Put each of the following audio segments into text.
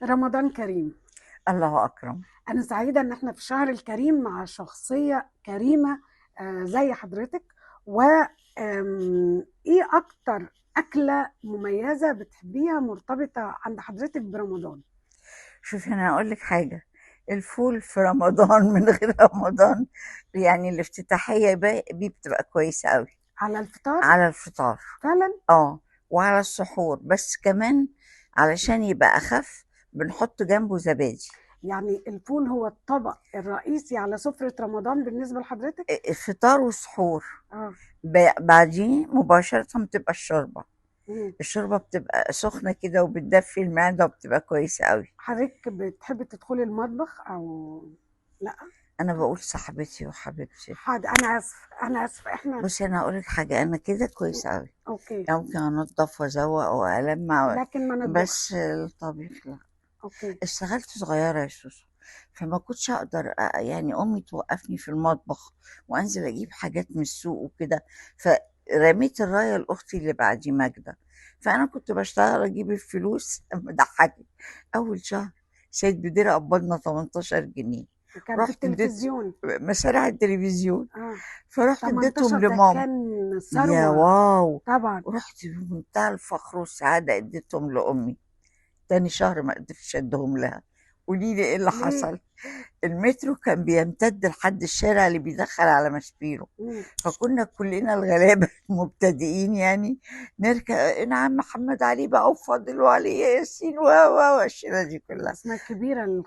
رمضان كريم. الله أكرم. أنا سعيدة إن إحنا في الشهر الكريم مع شخصية كريمة زي حضرتك. و إيه أكتر أكلة مميزة بتحبيها مرتبطة عند حضرتك برمضان؟ شوفي أنا أقول لك حاجة، الفول في رمضان من غير رمضان يعني الافتتاحية بيه بتبقى كويسة أوي على الفطار على الفطار. فعلا. وعلى السحور، بس كمان علشان يبقى أخف بنحط جنبه زبادي. يعني الفول هو الطبق الرئيسي على سفرة رمضان بالنسبة لحضرتك؟ فطار وسحور. اه. بعديه مباشرة بتبقى الشوربة. مم. الشوربة بتبقى سخنة كده وبتدفي المعدة وبتبقى كويسة أوي. حضرتك بتحبي تدخلي المطبخ أو لا؟ أنا بقول صاحبتي وحبيبتي. حاضر، أنا آسفة أنا آسفة إحنا. بصي أنا هقولك حاجة، أنا كده كويسة أوي. أوكي. يعني ممكن أنضف وأزوق وألمع لكن ما بس نطبخش. الطبيخ لأ. اوكي. اشتغلت صغيرة يا سوسو، فما كنتش أقدر يعني أمي توقفني في المطبخ وأنزل أجيب حاجات من السوق وكده، فرميت الراية لأختي اللي بعدي ماجدة. فأنا كنت بشتغل أجيب الفلوس مضحكك. أول شهر سيد بدير قبضنا 18 جنيه. كان في رحت اديت التلفزيون. مشاريع التلفزيون، اه. فرحت اديتهم 18 ده لماما. كان يا ثروة. واو. طبعا. ورحت بمنتهى الفخر والسعادة اديتهم لأمي. تاني شهر ما قدرتش ادهم لها. قولي لي ايه اللي ليه؟ حصل. المترو كان بيمتد لحد الشارع اللي بيدخل على ماسبيرو، مم. فكنا كلنا الغلابة المبتدئين يعني نركب نعم محمد علي بقى وفاضل وعلي ياسين والشيلة دي كلها. الاسماء الكبيرة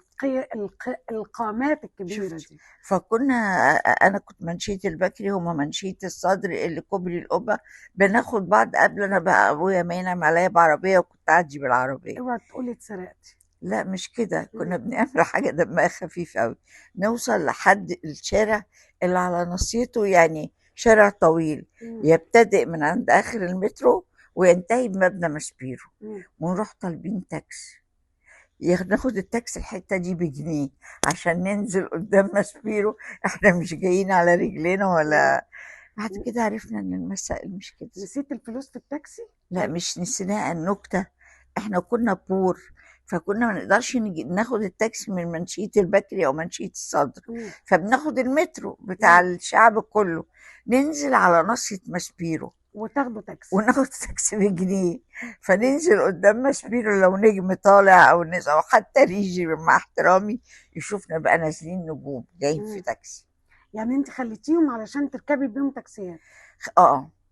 القامات الكبيرة شفت. دي. فكنا انا كنت منشية البكري هما منشية الصدر اللي كوبري القبة. بناخد بعض قبل، انا بقى ابويا ما ينام عليا بعربية وكنت اعدي بالعربية. اوعى تقولي اتسرقتي. لأ مش كده، مم. كنا بنعمل حاجة دمها خفيف أوي، نوصل لحد الشارع اللي على ناصيته، يعني شارع طويل مم. يبتدئ من عند آخر المترو وينتهي بمبنى ماسبيرو، مم. ونروح طالبين تاكسي. ناخد التاكسي الحتة دي بجنيه عشان ننزل قدام ماسبيرو، إحنا مش جايين على رجلينا مم. ولا. بعد كده عرفنا إن المسائل مش كده. نسيت الفلوس في التاكسي؟ لأ مش نسيناها، النكتة إحنا كنا بور، فكنا ما نقدرش ناخد التاكسي من منشية البكري أو منشية الصدر، مم. فبناخد المترو بتاع مم. الشعب كله، ننزل على ناصية ماسبيرو وتاخدوا تاكسي. وناخد تاكسي بجنيه. فننزل قدام ماسبيرو لو نجم طالع أو حتى ريجي مع احترامي يشوفنا بقى نازلين نجوم جايين في مم. تاكسي. يعني انت خليتيهم علشان تركبي بيهم تاكسيات؟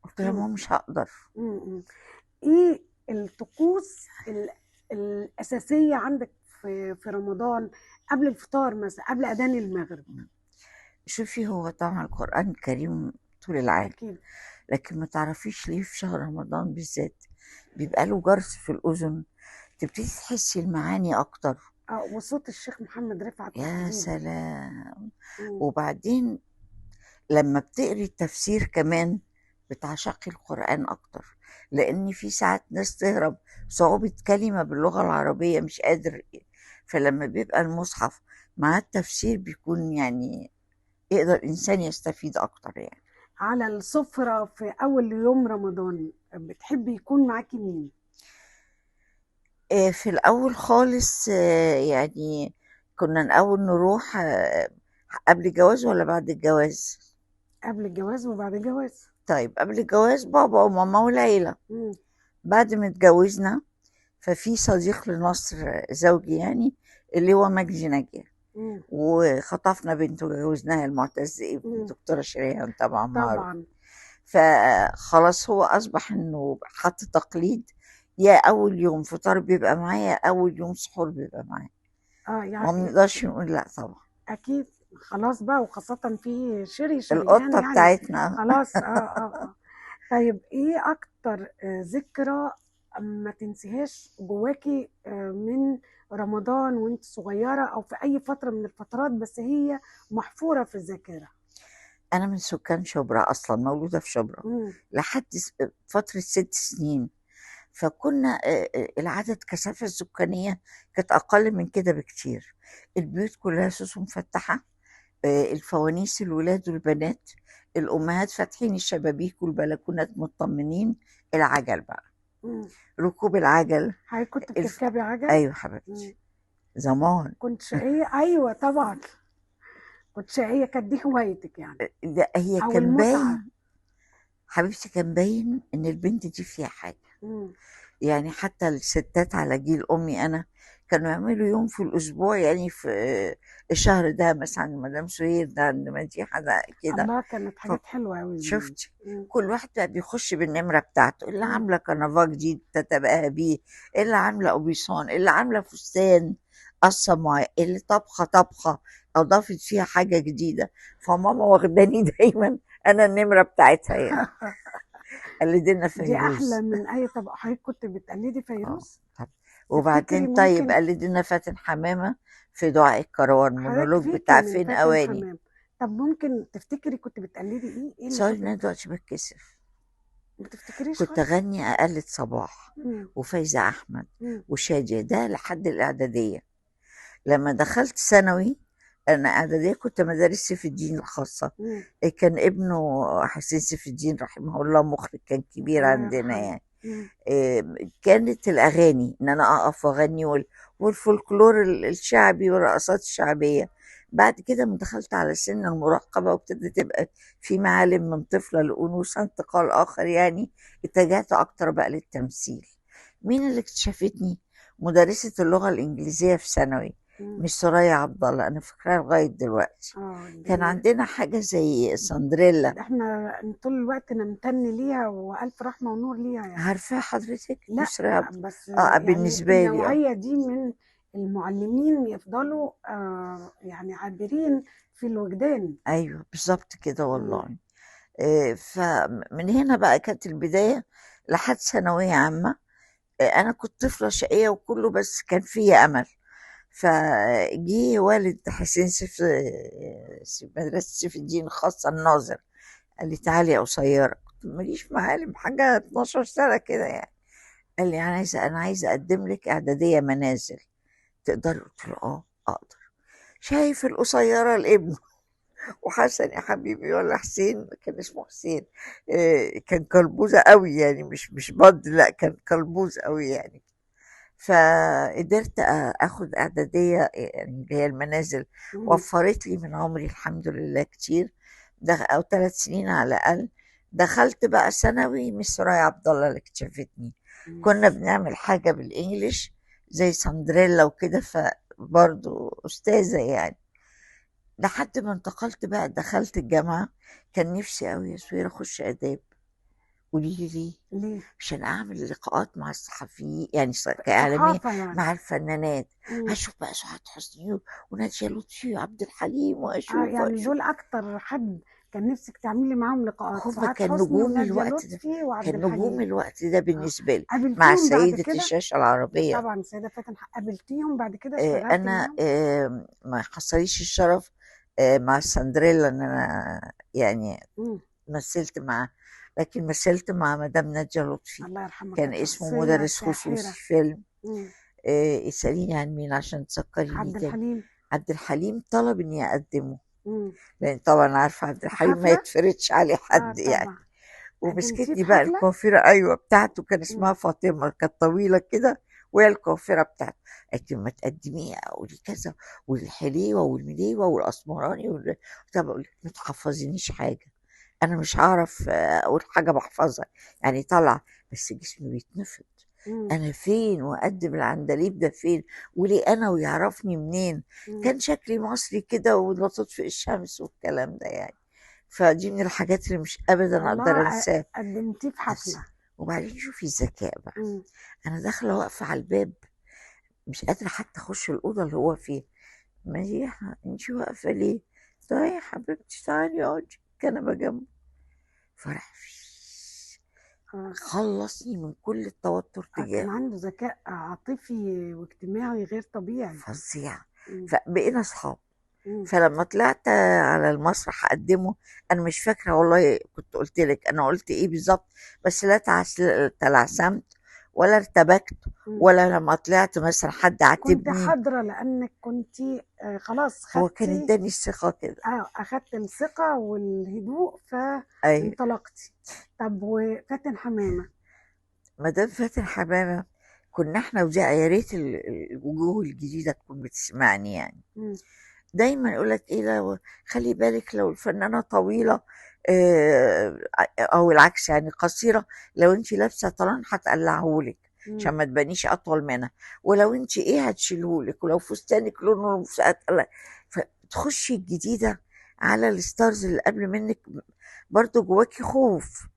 قلت لهم مم. مش هقدر. مم. ايه الطقوس الأساسية عندك في رمضان قبل الفطار مثلا قبل أذان المغرب؟ شوفي هو طبعا القرآن الكريم طول العام، أكيد. لكن ما تعرفيش ليه في شهر رمضان بالذات بيبقى له جرس في الأذن، تبتدي تحسي المعاني أكتر. اه، وصوت الشيخ محمد رفعت يا تحديدا. سلام. مم. وبعدين لما بتقري التفسير كمان بتعشقي القرآن أكتر، لأن في ساعات ناس تهرب صعوبة كلمة باللغة العربية مش قادر، فلما بيبقى المصحف مع التفسير بيكون يعني يقدر الإنسان يستفيد أكتر يعني. على السفرة في أول يوم رمضان بتحبي يكون معاكي مين؟ في الأول خالص يعني كنا الأول نروح قبل الجواز ولا بعد الجواز؟ قبل الجواز وبعد الجواز. طيب قبل الجواز بابا وماما والعيلة. مم. بعد ما اتجوزنا ففي صديق لنصر زوجي يعني اللي هو مجدي نجية، مم. وخطفنا بنته وجوزناها المعتز ابني مم. الدكتورة شريهان طبعا معروف. طبعا. فخلاص هو أصبح إنه حط تقليد، يا أول يوم فطار بيبقى معايا يا أول يوم سحور بيبقى معايا، اه وما يعني. بنقدرش نقول لأ طبعا. أكيد. خلاص بقى، وخاصة في شريهان القطة يعني. بتاعتنا. خلاص. طيب ايه اكتر ذكرى ما تنسيهاش جواكي من رمضان وانت صغيرة او في اي فترة من الفترات، بس هي محفورة في الذاكرة؟ أنا من سكان شبرا أصلا، مولودة في شبرا مم. لحد فترة 6 سنين. فكنا العدد كثافة السكانية كانت أقل من كده بكتير. البيوت كلها سوس مفتحة، الفوانيس الولاد والبنات، الأمهات فاتحين الشبابيك والبلكونات مطمنين. العجل بقى، مم. ركوب العجل. هاي كنت الف... بتركبي عجل؟ أيوة مم. حبيبتي. زمان. كنت شقية، ايوه طبعا. كنت شقية، كانت دي هوايتك يعني، لا هي او كان المتعة. باين حبيبتي، كان باين ان البنت دي فيها حاجة. مم. يعني حتى الستات على جيل امي انا كانوا يعملوا يوم في الاسبوع، يعني في الشهر ده مثلا عند مدام سهير، ده عند مديحه، ده كده. الله، كانت حاجات حلوة أوي زمان. فشفتي مم. كل واحد بقى بيخش بالنمره بتاعته، اللي مم. عامله كنفاه جديد تتباهى بيه، اللي عامله قميصان، اللي عامله فستان قصه معاه، اللي طبخه طبخه اضافت فيها حاجه جديده. فماما واخداني دايما انا النمره بتاعتها يعني، قلدنا دي أحلى فيروز. من أي طبق. حضرتك كنت بتقلدي اه فيروز؟ طب، تفتكري وبعدين طيب ممكن قلدنا فاتن حمامة في دعاء الكروان، حضرتك مونولوج فيكي بتاع من فين فاتن أواني. حمام؟ طب ممكن تفتكري كنت بتقلدي إيه اللي سوري كنت إن أنا دلوقتي بتكسف. ما تفتكريش كنت خالص؟ أغني أقلد صباح مم. وفايزة أحمد مم. وشادية، ده لحد الإعدادية. لما دخلت ثانوي، أنا إعدادية كنت مدارس سيف الدين الخاصة، مم. كان ابنه حسين سيف الدين رحمه الله مخرج كان كبير الله عندنا يرحمه. يعني. مم. كانت الأغاني إن أنا أقف وأغني والفولكلور الشعبي والرقصات الشعبية. بعد كده لما دخلت على سن المراهقة وابتدت تبقى في معالم من طفلة لأنوثة انتقال آخر يعني، اتجهت أكتر بقى للتمثيل. مين اللي اكتشفتني؟ مدرسة اللغة الإنجليزية في ثانوي، مم. مش سوريا عبد الله، أنا فاكراها لغاية دلوقتي. كان دي عندنا حاجة زي سندريلا. احنا طول الوقت نمتن ليها وألف رحمة ونور ليها يعني. عارفاها حضرتك لا، مش سوريا عبد. بس يعني بالنسبة لي النوعية دي من المعلمين يفضلوا يعني عابرين في الوجدان. أيوه بالضبط كده مم. والله. فمن هنا بقى كانت البداية لحد ثانوية عامة. أنا كنت طفلة شقية وكله، بس كان في أمل. فجه والد حسين سيف، مدرسة سيف الدين الخاصة الناظر، قال لي تعالي يا قصيرة، كنت ماليش معالم حاجة 12 سنة كده يعني. قال لي أنا عايزة أقدم لك إعدادية منازل، تقدري؟ قلت له اه أقدر. شايف القصيرة الابن، وحسن يا حبيبي ولا حسين، كان اسمه حسين، كان كلبوزة قوي يعني، مش بد، لا كان كلبوز قوي يعني. فقدرت اخد اعدادية يعني اللي هي المنازل، مم. وفرت لي من عمري الحمد لله كتير، ده او 3 سنين على الاقل. دخلت بقى ثانوي، مس سرايا عبد الله اللي اكتشفتني. كنا ماشي. بنعمل حاجة بالانجليش زي سندريلا وكده، فبرضه استاذة يعني. لحد ما انتقلت بقى دخلت الجامعة، كان نفسي أوي يا سوير أخش آداب. قولي لي ليه؟ ليه؟ عشان أعمل لقاءات مع الصحفيين يعني، كإعلامية صحافة يعني. مع الفنانات. مم. هشوف بقى سعاد حسني ونادية لطفي وعبد الحليم، وأشوف يعني وأشوف. دول أكتر حد كان نفسك تعملي معاهم لقاءات، هما سعاد كان حسني نجوم ونادية الوقت ده، لطفي وعبد كان نجوم الحليم. الوقت ده اه، بالنسبة لي، مع قابلتيهم بعد سيدة كده؟ الشاشة العربية. طبعا سيدة فاتن قابلتيهم بعد كده، اشتغلتي أنا معاهم؟ ما حصليش الشرف مع سندريلا إن أنا يعني مم. مثلت معاه، لكن مثلت مع مدام نادية لطفي. الله يرحمها، كان كانت اسمه شخصية مدرس خصوصي ساحرة. في فيلم. مم. اسأليني عن مين عشان تذكريني عبد تاني. الحليم. عبد الحليم طلب اني اقدمه، مم. لان طبعا عارفه عبد في الحليم ما حفلة؟ يتفرضش عليه اه حد يعني. طبعا. قدمتيه ومسكتني في بقى حفلة؟ الكوافيرة، ايوه بتاعته، كان مم. اسمها فاطمه، كانت طويله كده، وهي الكوافيرة بتاعته. قالت لي ما تقدميه، قولي كذا، والحليوه والمليوه والاسمراني طب اقول لك ما تحفظينيش حاجه، انا مش هعرف اقول حاجه بحفظها يعني طالعه، بس جسمي بيتنفض. مم. انا فين واقدم العندليب ده فين؟ وليه انا ويعرفني منين؟ مم. كان شكلي مصري كده ولا تطفئ الشمس والكلام ده يعني. فدي من الحاجات اللي مش ابدا اقدر والله انساها. قدمتيه في بس حفلة. وبعدين شوفي الذكاء بقى، مم. انا داخله واقفه على الباب، مش قادره حتى اخش الاوضه اللي هو فيها. مديحه انت واقفه ليه؟ طيب يا حبيبتي تعالي اقعدي الكنبه جنبه. فرح اه. خلصني من كل التوتر كان تجاهه. عنده ذكاء عاطفي واجتماعي غير طبيعي. فظيع. مم. فبقينا اصحاب. مم. فلما طلعت على المسرح اقدمه، انا مش فاكره والله كنت قلت لك انا قلت ايه بالظبط، بس لا تلعثمت ولا ارتبكت، مم. ولا لما طلعت مثلا حد كنت عاتبني. حاضرة لأنك كنت خلاص هو كان خدتي. اداني الثقه كده. أخدت الثقة والهدوء اي فانطلقتي. طب وفاتن حمامة؟ مدام فاتن حمامه كنا احنا، ودي يا ريت الوجوه الجديده تكون بتسمعني يعني، مم. دايما يقول لك ايه، لو خلي بالك لو الفنانه طويله او العكس يعني قصيره، لو انت لابسه طالون هتقلعهولك مم. عشان ما تبانيش اطول منها، ولو انت ايه هتشيلهولك، ولو فستانك لونه مش هتقلع. فتخشي الجديده على الستارز اللي قبل منك، برضو جواكي خوف.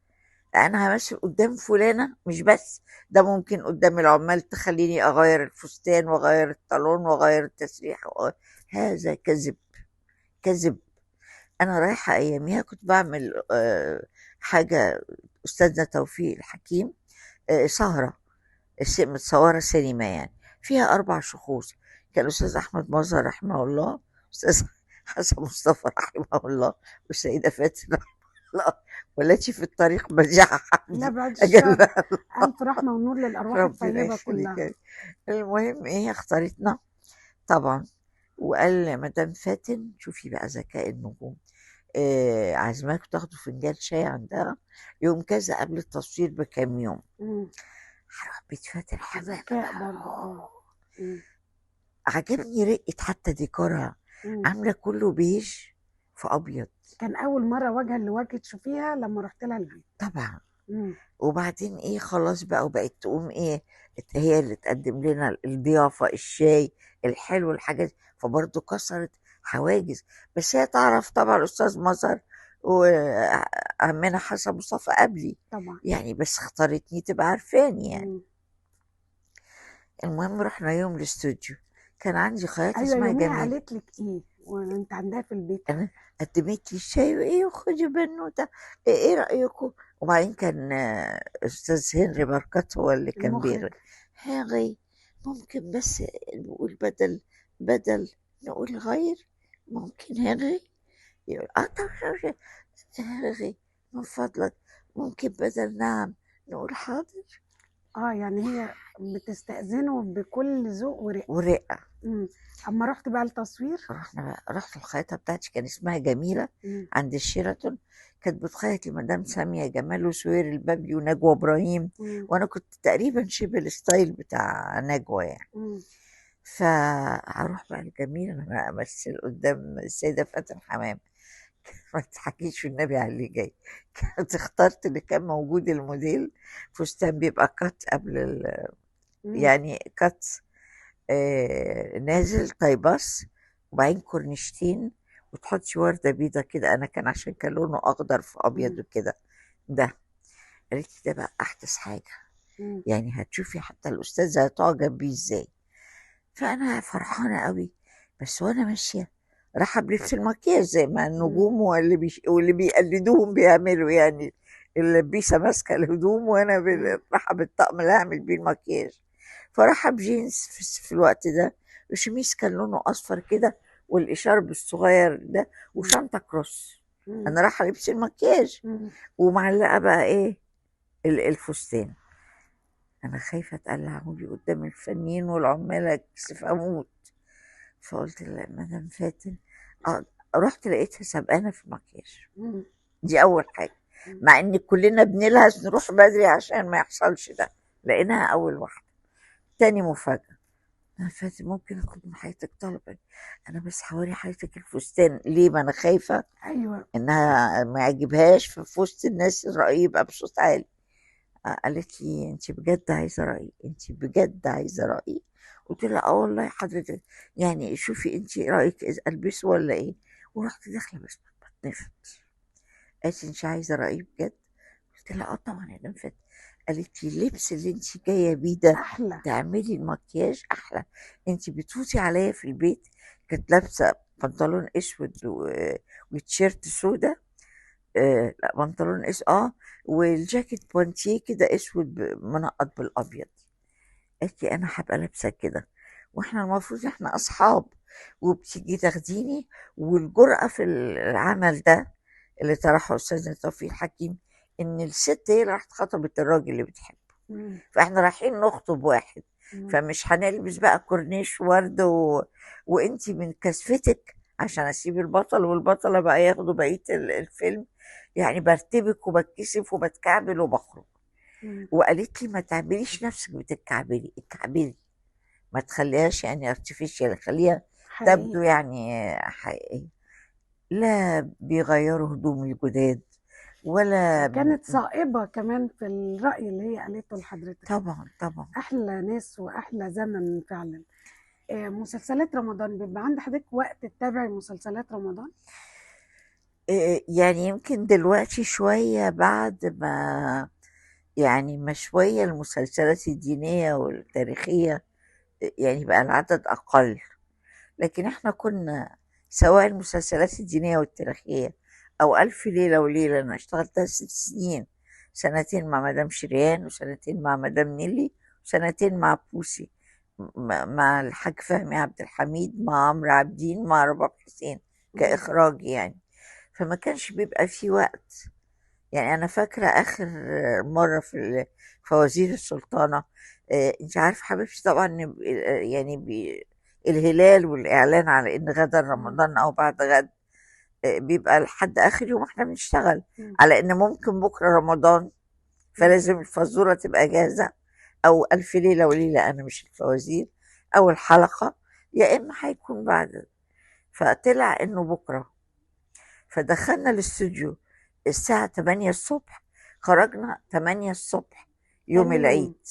انا همثل قدام فلانه، مش بس ده، ممكن قدام العمال تخليني اغير الفستان واغير الطالون واغير التسريحه هذا كذب، كذب. انا رايحه اياميها كنت بعمل حاجه، استاذنا توفيق الحكيم، سهره متصوره سينما يعني، فيها 4 شخوص. كان الاستاذ احمد مظهر رحمه الله، استاذ حسن مصطفى رحمه الله، والسيده فاتن رحمه الله، والتي في الطريق بديعه لا حمدي بعد الشر، اجلها ألف رحمة ونور للأرواح ربنا الطيبة كلها. يخليك. المهم ايه، اختارتنا طبعا، وقال مدام فاتن شوفي بقى ذكاء النجوم، عازماكوا تاخدوا فنجان شاي عندها يوم كذا قبل التصوير بكام يوم. مم. هروح بيت فاتن حمامة ذكاء بقى، برضه، اه. مم. عجبني رقة حتى ديكورها، مم. عاملة كله بيج في أبيض. كان أول مرة وجها لوجه تشوفيها لما رحت لها البيت. طبعا. مم. وبعدين ايه، خلاص بقى، وبقت تقوم ايه، هي اللي تقدم لنا الضيافة، الشاي الحلو، الحاجات، فبرضه كسرت حواجز. بس هي تعرف طبعا الأستاذ مظهر وعمنا حسن مصطفى قبلي طبعا. يعني، بس اختارتني تبقى عارفاني يعني. مم. المهم رحنا يوم الاستوديو، كان عندي خياطة أيوة، اسمها يوميها جميل، قالت لك إيه وأنت عندها في البيت؟ انا قدمت لي الشاي وايه، وخدي بنوته، ايه رايكم؟ وبعدين كان استاذ هنري بركات هو اللي كان المخرج. بيغني. هاغي، ممكن بس نقول بدل نقول غير، ممكن هنري يقول طب هاغي من فضلك، ممكن بدل نعم نقول حاضر. اه، يعني هي بتستأذنه بكل ذوق ورق. ورقه. مم. أما رحت بقى التصوير. رحت الخياطة بتاعتي كان اسمها جميلة مم. عند الشيراتون، كانت بتخيط لمدام سامية جمال وسهير البابلي ونجوى إبراهيم، مم. وأنا كنت تقريبا شبه الستايل بتاع نجوى يعني. مم. فهروح بقى الجميل أنا أمثل قدام السيدة فاتن حمام. ما تضحكيش والنبي على اللي جاي. كانت اخترت اللي كان موجود الموديل، فستان بيبقى كات قبل مم. يعني كات نازل طيباس، وبعدين كورنيشتين، وتحطي وردة بيضة كده، أنا كان عشان كان لونه أخضر في أبيض مم. وكده. ده قالت لي ده بقى أحدث حاجة، مم. يعني هتشوفي حتى الأستاذة هتعجب بيه إزاي. فأنا فرحانة قوي، بس وأنا ماشية رايحة بلبس المكياج زي ما مم. النجوم واللي بيقلدوهم بيعملوا يعني، اللبيسة ماسكة الهدوم وأنا مم. رايحة بالطقم اللي هعمل بيه المكياج. فراحة بجينز في الوقت ده، وشميس كان لونه أصفر كده، والإشارب الصغير ده، مم. وشنطة كروس. مم. أنا رايحة لبس المكياج، مم. ومعلقة بقى إيه، الفستان. أنا خايفة أتقلعهولي قدام الفنيين والعمال أكسف أموت. فقلت مدام فاتن، آه، رحت لقيتها سبقانة في المكياج. مم. دي أول حاجة، مم. مع إن كلنا بنلهث نروح بدري عشان ما يحصلش ده، لقيناها أول واحدة. تاني مفاجأة، أنا فاتن ممكن آخد من حضرتك طلب؟ أنا بس هوري حضرتك الفستان ليه، ما أنا خايفة ايوه. إنها ما يعجبهاش في وسط الناس الرأي يبقى بصوت عالي. قالت لي أنت بجد عايزة رأيي؟ أنت بجد عايزة رأيي؟ قلت لها اه والله حضرتك، يعني شوفي انت رايك إذا البسه ولا ايه. ورحت داخله بس بتنفض. قالت لي انت عايزه رايي بجد؟ قلت لها اه طبعا يا نفت. قالت لي اللبس اللي انت جايه بيه ده احلى. تعملي المكياج احلى. انت بتفوتي عليا في البيت، كانت لابسه بنطلون اسود وتيشيرت سودا، لا بنطلون والجاكيت بونتيه كده اسود منقط بالابيض. قالت لي انا هبقى لابسه كده، واحنا المفروض احنا اصحاب، وبتيجي تاخديني. والجرأة في العمل ده اللي طرحه استاذنا توفيق الحكيم، ان الست هي اللي راحت خطبت الراجل اللي بتحبه، مم. فاحنا رايحين نخطب واحد، مم. فمش هنلبس بقى كورنيش ورد وانتي من كسفتك عشان اسيب البطل والبطله بقى ياخدوا بقيه الفيلم، يعني برتبك وبتكسف وبتكعبل وبخرج. مم. وقالت لي ما تعمليش نفسك بتتكعبلي، اتكعبلي، ما تخليهاش يعني ارتفيشال، خليها تبدو حقيقي. يعني حقيقية. لا بيغيروا هدوم الجداد ولا وكانت صائبة كمان في الرأي اللي هي قالته لحضرتك. طبعا طبعا. أحلى ناس وأحلى زمن فعلا. مسلسلات رمضان بيبقى عند حضرتك وقت تتابعي مسلسلات رمضان؟ يعني يمكن دلوقتي شوية بعد ما يعني ما شوية المسلسلات الدينية والتاريخية يعني بقى العدد أقل، لكن احنا كنا سواء المسلسلات الدينية والتاريخية أو ألف ليلة وليلة. أنا اشتغلتها 6 سنين، سنتين مع مدام شريان وسنتين مع مدام نيلي وسنتين مع بوسي، مع الحاج فهمي عبد الحميد، مع عمرو عابدين، مع رباب حسين مم. كإخراج يعني. فما كانش بيبقى في وقت. يعني أنا فاكرة آخر مرة في فوازير السلطانة، أنت عارفة حبيبتي طبعا إن يعني الهلال والإعلان على إن غدا مم. رمضان أو بعد غد بيبقى لحد آخر يوم إحنا بنشتغل، مم. على إن ممكن بكرة رمضان، مم. فلازم الفزورة تبقى جاهزة، أو ألف ليلة وليلة أنا مش الفوازير، أو الحلقة، يا إما هيكون بعد. فطلع إنه بكرة، فدخلنا الاستوديو الساعة 8 الصبح، خرجنا 8 الصبح يوم تاني يوم، العيد.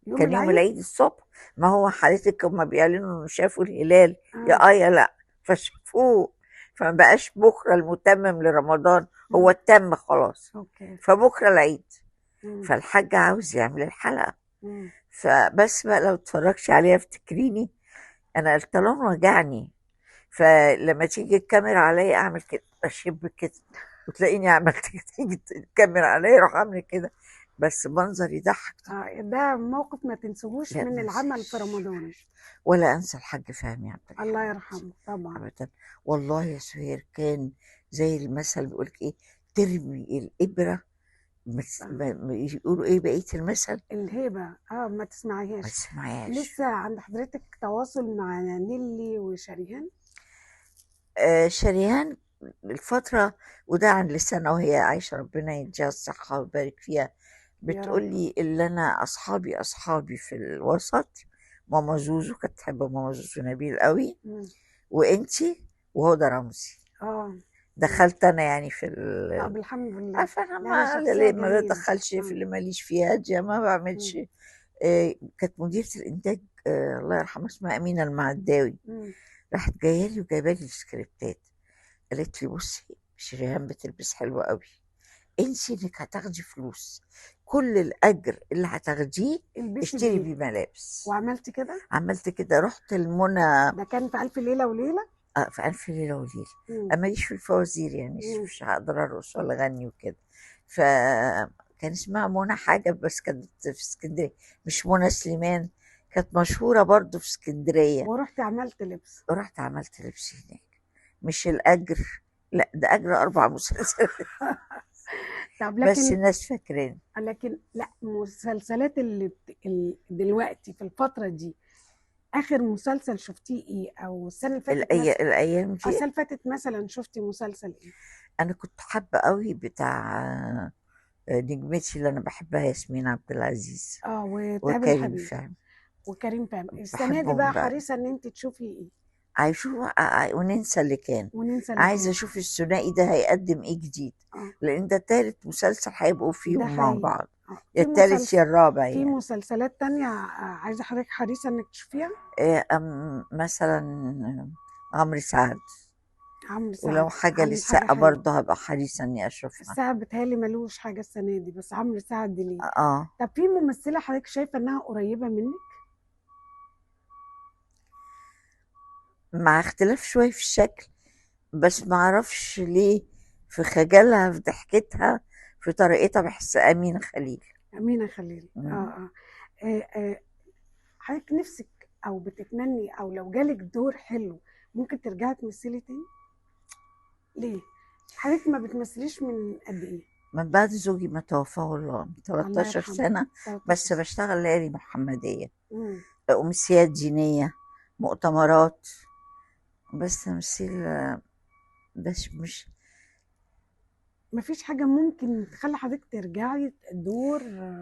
يوم كان يوم العيد. العيد الصبح، ما هو حضرتك هما بيعلنوا انه شافوا الهلال، اه. يا يا لا، فشافوه، فما بقاش بكرة المتمم لرمضان، هو مم. اتم خلاص، اوكي. فبكرة العيد. مم. فالحاج عاوز يعمل الحلقة، مم. فبس بقى لو اتفرجتي عليها افتكريني، انا القولون وجعني، فلما تيجي الكاميرا عليا اعمل كده، اشب كده، وتلاقيني عملت كده، تيجي الكاميرا عليا اروح اعمل كده، بس منظر يضحك طبعا. ده موقف ما تنسوهوش لا من ما العمل في انساش، رمضان. ولا انسى الحاج فهمي عبد الله الحميد يرحمه طبعا. ابدا. والله يا سهير كان زي المثل بيقولك ايه، ترمي الابره، يقولوا ايه بقيه المثل، الهيبة ما ما تسمعيهاش. تسمعيهاش. لسه عند حضرتك تواصل مع نيلي وشريهان؟ شريهان الفترة، وده عن لسانها وهي عايشة، ربنا يديها الصحة ويبارك فيها، يا رب. بتقولي اللي أنا أصحابي في الوسط، ماما زوزو كانت تحب ماما زوزو نبيل قوي، مم. وإنتي وهدى رمزي. اه. مم. دخلت أنا يعني في طب الحمد لله. عارفة أنا لا، هي ما شخصية ما جميلة. بدخلش في اه. اللي ماليش فيه، هادية ما بعملش. مم. كانت مديرة الإنتاج الله يرحمها اسمها أمينة المعداوي، مم. راحت جاية لي وجايبة لي السكريبتات، قالت لي بصي شريهان بتلبس حلو قوي، انسي انك هتاخدي فلوس، كل الاجر اللي هتاخديه البسي اشتري بيه. بيه ملابس. وعملتي كده؟ عملت كده، رحت المنى ده كان في ألف ليلة وليلة. في ألف ليلة وليلة. مم. أنا ماليش في الفوازير يعني، مم. مش هقدر أرقص ولا أغني وكده. فكان اسمها منى حاجة، بس كانت في اسكندرية، مش منى سليمان، كانت مشهورة برضو في اسكندرية. ورحت عملت لبس. رحت عملت لبس هناك، مش الأجر، لا ده أجر 4 مسلسلات. طب بس لكن، الناس فاكرين. لا، مسلسلات دلوقتي في الفترة دي، آخر مسلسل شفتيه ايه؟ او السنة اللي فاتت مثلا؟ الأيام دي السنة اللي فاتت مثلا شفتي مسلسل ايه؟ أنا كنت حابة قوي بتاع نجمتي اللي أنا بحبها ياسمين عبد العزيز وتقابل وكريم حبيب فهمي، وكريم فهمي. السنة دي بحبهم بقى بقى. حريصة ان انت تشوفي ايه؟ عايشوا وننسى اللي كان. وننسى اللي عايزة كان. أشوف الثنائي ده هيقدم إيه جديد، اه. لأن ده تالت مسلسل هيبقوا ده فيهم مع حقيقي. بعض، يا التالت يا الرابع في يعني. مسلسلات تانية عايزة حضرتك حريصة انك تشوفيها؟ مثلا عمرو سعد، عمرو ولو سعد حاجة عامل حاجة للسقا حلوة. برضه هبقى حريصة إني أشوفها. الساعة بتهيألي ملوش حاجة السنة دي، بس عمرو سعد ليه. اه طب في ممثلة حضرتك شايفة انها قريبة منك؟ مع اختلاف شوية في الشكل، بس ما اعرفش ليه، في خجلها، في ضحكتها، في طريقتها، بحس أمينة خليل. أمينة خليل. مم. آه، آه، حضرتك نفسك او بتتمني، او لو جالك دور حلو ممكن ترجعي تمثلي تاني؟ ليه؟ حضرتك ما بتمثليش من قد ايه؟ من بعد زوجي ما توفاه الله من الله 13 يرحمه. سنة، 13 بس سنة. بشتغل ليالي محمدية، امم. أمسيات دينية، مؤتمرات، بس تمثيل بس مش مفيش حاجة ممكن تخلي حضرتك ترجعي دور؟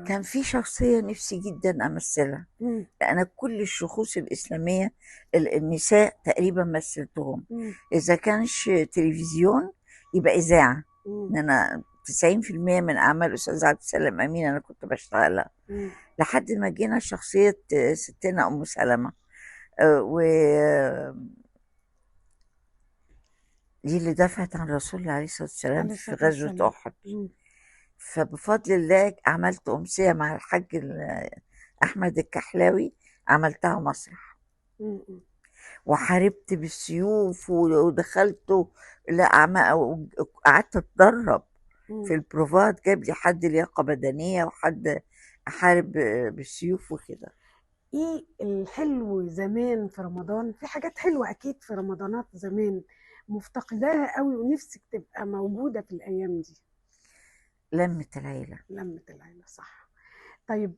كان في شخصية نفسي جدا أمثلها. مم. أنا كل الشخوص الإسلامية النساء تقريبا مثلتهم. مم. إذا كانش تلفزيون يبقى إذاعة. مم. إن أنا 90% من أعمال الأستاذ عبد السلام أمين أنا كنت بشتغلها، مم. لحد ما جينا شخصية ستنا أم سلمة. و دي اللي دافعت عن رسول الله عليه الصلاة والسلام عليه في الصلاة غزوة والسلام. أحد. مم. فبفضل الله عملت أمسية مع الحاج أحمد الكحلاوي، عملتها مسرح مم. مم. وحاربت بالسيوف ودخلت. لا قعدت أتدرب في مم. البروفات، جاب لي حد لياقة بدنية وحد أحارب بالسيوف وكده. ايه الحلو زمان في رمضان؟ في حاجات حلوة اكيد في رمضانات زمان مفتقداها قوي ونفسك تبقى موجودة في الايام دي. لمة العيلة. لمة العيلة، صح. طيب،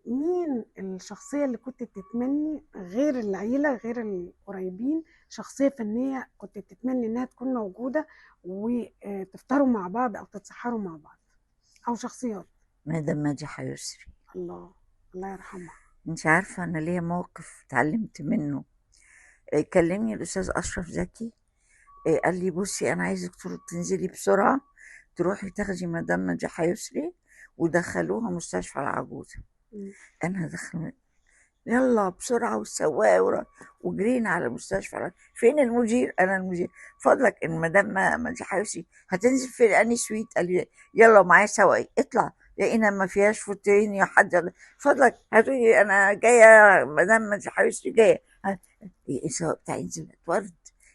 مين الشخصية اللي كنت تتمني غير العيلة غير القريبين، شخصية فنية كنت تتمني انها تكون موجودة وتفطروا مع بعض او تتسحروا مع بعض، او شخصيات؟ مدام مديحة يسري. الله، الله يرحمها. انت عارفة أنا ليا موقف اتعلمت منه. كلمني الأستاذ أشرف زكي، قال لي بصي أنا عايزك تنزلي بسرعة تروحي تاخدي مدام مديحة يسري ودخلوها مستشفى العجوزة. مم. أنا دخل يلا بسرعة والسواق وجرينا على المستشفى. فين المدير؟ أنا المدير. فضلك إن مدام مديحة يسري هتنزل في أني سويت؟ قال لي يلا ومعايا سواق اطلع. لقينا ما فيهاش فوتين يا حد. فضلك هتقولي أنا جاية مدام مديحة يسري جاية. السواق بتاعي نزل ورد،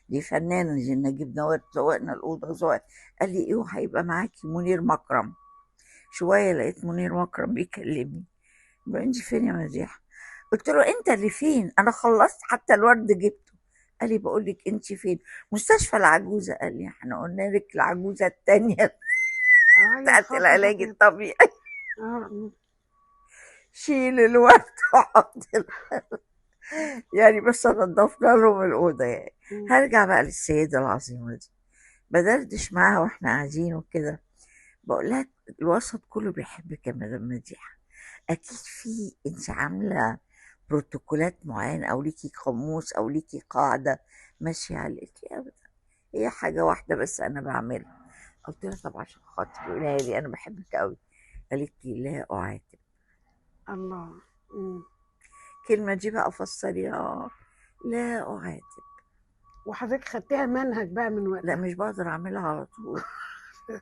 دي فنانة دي نجيب نواد، زوقنا الأوضة زوق. قال لي إيه هيبقى معاكي منير مكرم. شوية لقيت منير مكرم بيكلمني، بقى انت فين يا مديحة؟ قلت له انت اللي فين، انا خلصت حتى الورد جبته. قال لي بقول لك انت فين؟ مستشفى العجوزة. قال لي احنا قلنا لك العجوزة التانية اه يا بتاعت خبر العلاج ابيض. الطبيعي. اه. شيل الورد وحط يعني بس نضفنا لهم الأوضة يعني. مم. هرجع بقى للسيدة العظيمة دي، بدردش معاها واحنا قاعدين وكده، بقول لها الوسط كله بيحبك يا مدام مديحة، اكيد في انت عامله بروتوكولات معينه او ليكي قاموس او ليكي قاعده ماشيه عليه؟ قالت لي ابدا، هي حاجه واحده بس انا بعملها. قلت لها طب عشان خاطري قولها لي انا بحبك قوي. قالت لي لا اعاتب. الله. مم. الكلمه دي بقى فسريها، لا اعاتب. وحضرتك خدتها منهج بقى من لا وقتها؟ مش بقدر اعملها على طول،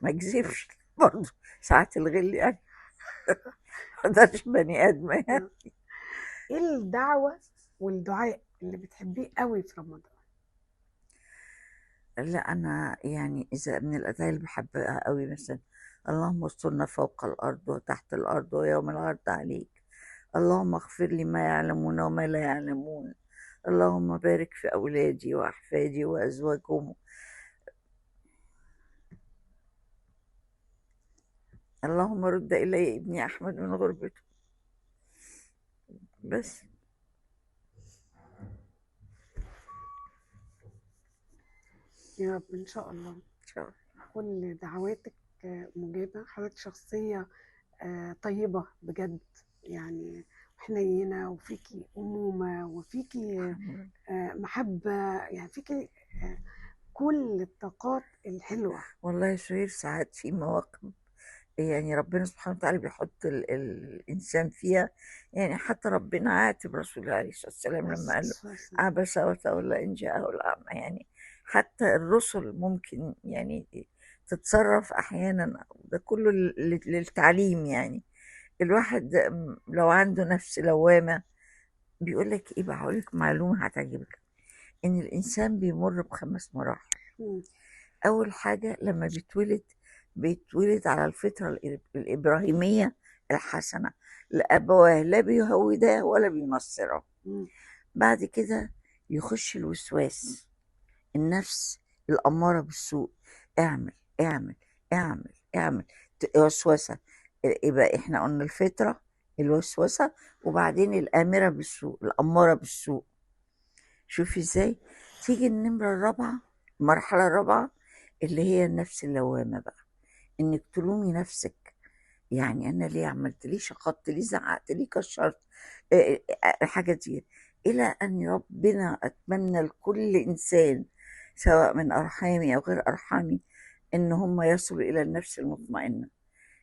ما اكذبش برضه ساعات الغل يعني ما اقدرش بني ادم يعني. ايه الدعوة والدعاء اللي بتحبيه قوي في رمضان؟ لا أنا يعني إذا من الأدعية اللي بحبها قوي مثلا اللهم استرنا فوق الأرض وتحت الأرض ويوم العرض عليك، اللهم اغفر لي ما يعلمون وما لا يعلمون، اللهم بارك في أولادي وأحفادي وأزواجهم، اللهم رد إلي ابني أحمد من غربته. بس يا رب ان شاء الله إن شاء الله. كل دعواتك مجابة. حضرتك شخصية طيبة بجد يعني، حنينة، وفيكي أمومة، وفيكي الحمد لله. محبة، يعني فيكي كل الطاقات الحلوة. والله يا شهير ساعات في مواقف يعني ربنا سبحانه وتعالى بيحط الإنسان فيها. يعني حتى ربنا عاتب رسول الله عليه الصلاة والسلام لما قال له بس عبس وتولى إن جاءه الأعمى. يعني حتى الرسل ممكن يعني تتصرف أحيانا، ده كله للتعليم يعني. الواحد لو عنده نفس لوامة، بيقول لك إيه بقى، هقول لك معلومة هتعجبك، إن الإنسان بيمر بخمس مراحل. مم. أول حاجة لما بيتولد على الفطرة الإبراهيمية الحسنة، لأبواه لا بيهوداه ولا بينصراه. مم. بعد كده يخش الوسواس، النفس الأمارة بالسوء، اعمل اعمل اعمل اعمل، وسوسة. يبقى احنا قلنا الفطرة، الوسوسة، وبعدين الآمرة بالسوء الأمارة بالسوء. شوفي ازاي. تيجي النمرة الرابعة، المرحلة الرابعة اللي هي النفس اللوامة بقى، انك تلومي نفسك. يعني انا ليه عملت، ليه شخطت، ليه زعقت، ليه كشرت، الحاجة دي. الى ان ربنا، اتمنى لكل انسان سواء من ارحامي او غير ارحامي ان هم يصلوا الى النفس المطمئنة.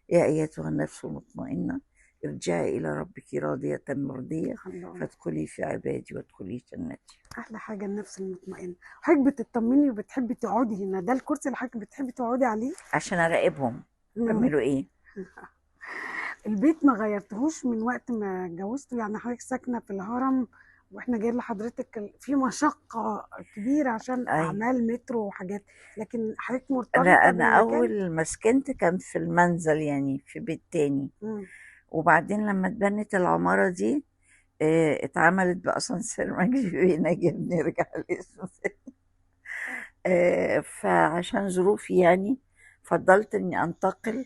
يا ايتها النفس المطمئنة ارجعي الى ربك راضية مرضية الله، فادخلي في عبادي وادخلي جنتي. احلى حاجه النفس المطمئنه. حضرتك بتطمني وبتحبي تقعدي هنا، ده الكرسي اللي حضرتك بتحبي تقعدي عليه؟ عشان اراقبهم مم. بيعملوا ايه. البيت ما غيرتهوش من وقت ما اتجوزتوا؟ يعني حضرتك ساكنه في الهرم واحنا جايين لحضرتك في مشقه كبيره عشان اي، اعمال مترو وحاجات، لكن حضرتك انا مرتبطه انا بالمكان. اول ما سكنت كان في المنزل، يعني في بيت تاني. مم. وبعدين لما اتبنت العمارة دي اتعملت بأسانسير مجري بينا نرجع لاسمه. فعشان ظروفي يعني فضلت اني انتقل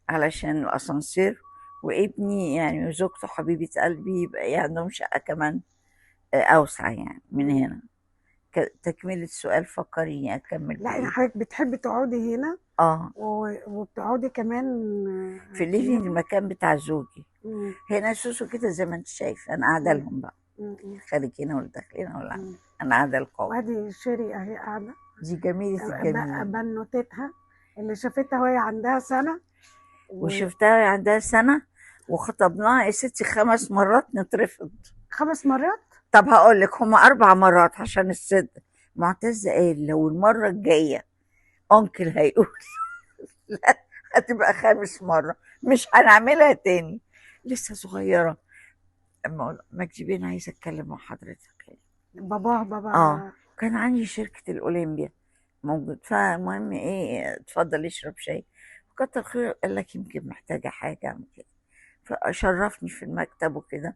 علشان الاسانسير، وابني يعني وزوجته حبيبة قلبي يبقى عندهم شقة كمان اوسع يعني من مم. هنا. تكملة السؤال، فكريني اكمل لا يعني بايه. حضرتك بتحبي تقعدي هنا اه، وبتقعدي كمان في الليفينج، هنا. المكان بتاع زوجي. مم. هنا سوسو كده زي ما انت شايف، انا قاعدة مم. لهم بقى، مم. خارج هنا ولا داخل هنا ولا مم. انا قاعدة القوم. وادي شيري اهي قاعده، دي جميلة بقى الجميل. بنوتتها اللي شافتها وهي عندها سنه. وخمس وشفتها عندها سنة، وخطبناها يا ستي 5 مرات نترفض. مرات. طب هقول لك هما 4 مرات عشان الصدق. معتز قال لو المرة الجاية أنكل هيقول لا هتبقى 5 مرة، مش هنعملها تاني. لسه صغيرة. مجدي بيه عايزة أتكلم مع حضرتك. بابا. اه، كان عندي شركة الأولمبيا موجود، فالمهم ايه، اتفضل اشرب شاي. كتر خير، قال لك يمكن محتاجة حاجة أعمل كده. فشرفني في المكتب وكده.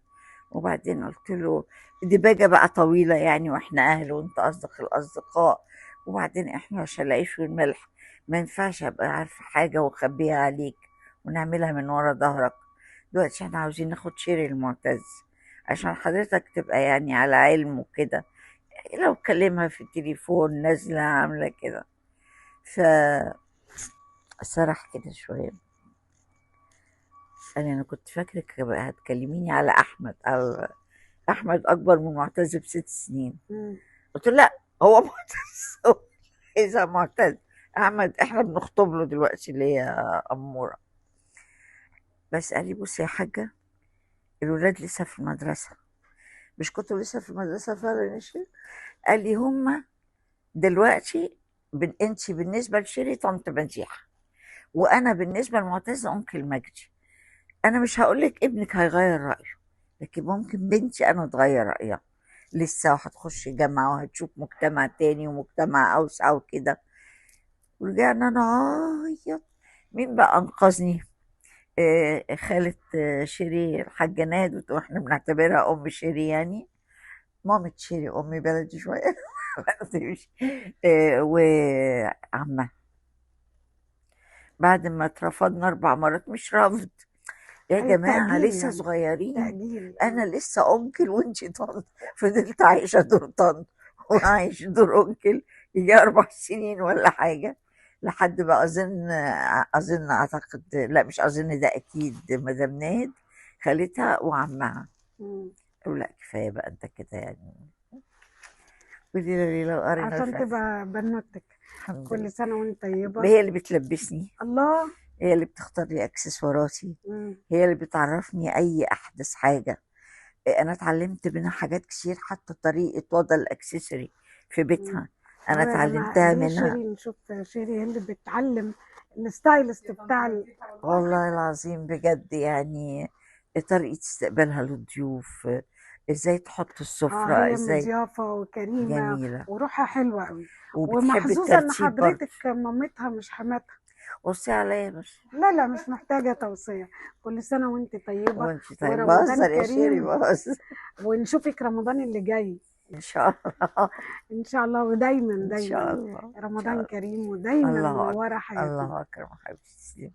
وبعدين قلت له، دي باجة بقى طويلة يعني، واحنا أهل وانت أصدق الأصدقاء. وبعدين احنا عشان العيش والملح ما ينفعش أبقى عارفة حاجة وأخبيها عليك ونعملها من ورا ظهرك. دلوقتي احنا عاوزين ناخد شيري المعتز عشان حضرتك تبقى يعني على علم وكده. لو كلمها في التليفون نازلة عاملة كده. فسرح كده شوية. قال لي أنا كنت فاكرك هتكلميني على أحمد. أحمد أكبر من معتز ب6 سنين. مم. قلت له لا، هو معتز هو. إذا معتز أحمد إحنا بنخطب له دلوقتي اللي هي أمورة. بس قال لي بصي يا حاجة، الولاد لسه في المدرسة. مش كنتوا لسه في المدرسة فعلا يا شيخ؟ قال لي هما دلوقتي انت بالنسبة لشيري طنط مديحة، وانا بالنسبه لمعتز انكل مجدي. انا مش هقولك ابنك هيغير رايه، لكن ممكن بنتي انا تغير رايها. لسه وهتخش جامعه وهتشوف مجتمع تاني ومجتمع اوسع وكده. ورجعنا نعيط. مين بقى انقذني؟ خالة شيري الحاجة نادت، واحنا بنعتبرها ام شيري يعني، مامة شيري، امي بلدي شوية. وعمها. بعد ما اترفضنا 4 مرات، مش رفض يا اي جماعة، تأجيل لسه يعني، صغيرين. تأجيل أنا لسه أنكل وأنتي طنط. فضلت عايشة دور طنط وعايش دور أنكل يجي 4 سنين ولا حاجة. لحد بقى أظن أعتقد، لا مش أظن، ده أكيد مدام ناد خالتها وعمها. مم. قالوا لا كفاية بقى أنت كده يعني. قولي لي لو قرينا عشان الفاتحة. تبقى بنوتك. الحمد لله. كل سنة وانت طيبة. هي اللي بتلبسني، الله. هي اللي بتختار لي اكسسواراتي، مم. هي اللي بتعرفني اي احدث حاجه. انا اتعلمت منها حاجات كتير، حتى طريقه وضع الاكسسوري في مم. بيتها انا اهو يا جماعة اتعلمتها دي منها. شيري، نشوف شيري هي اللي بتعلم الستايلست بتاع والله العظيم بجد يعني، طريقه استقبالها للضيوف، ازاي تحط اه السفره، هي ازاي. مضيافة وكريمة جميله. وروحها حلوة قوي. وبتحب ومحظوظة ان الترتيب برضه. حضرتك مامتها مش حماتها. بصي عليا بس. لا لا مش محتاجة توصية. كل سنة وانت طيبة وانت طيب، ورمضان بهزر يا شيري كريم. بهزر. ونشوفك رمضان اللي جاي ان شاء الله. ان شاء الله، ودايما ان شاء دايما الله ان شاء رمضان الله. كريم ودايما الله اكبر، منورة حياتنا. الله اكبر حبيبتي.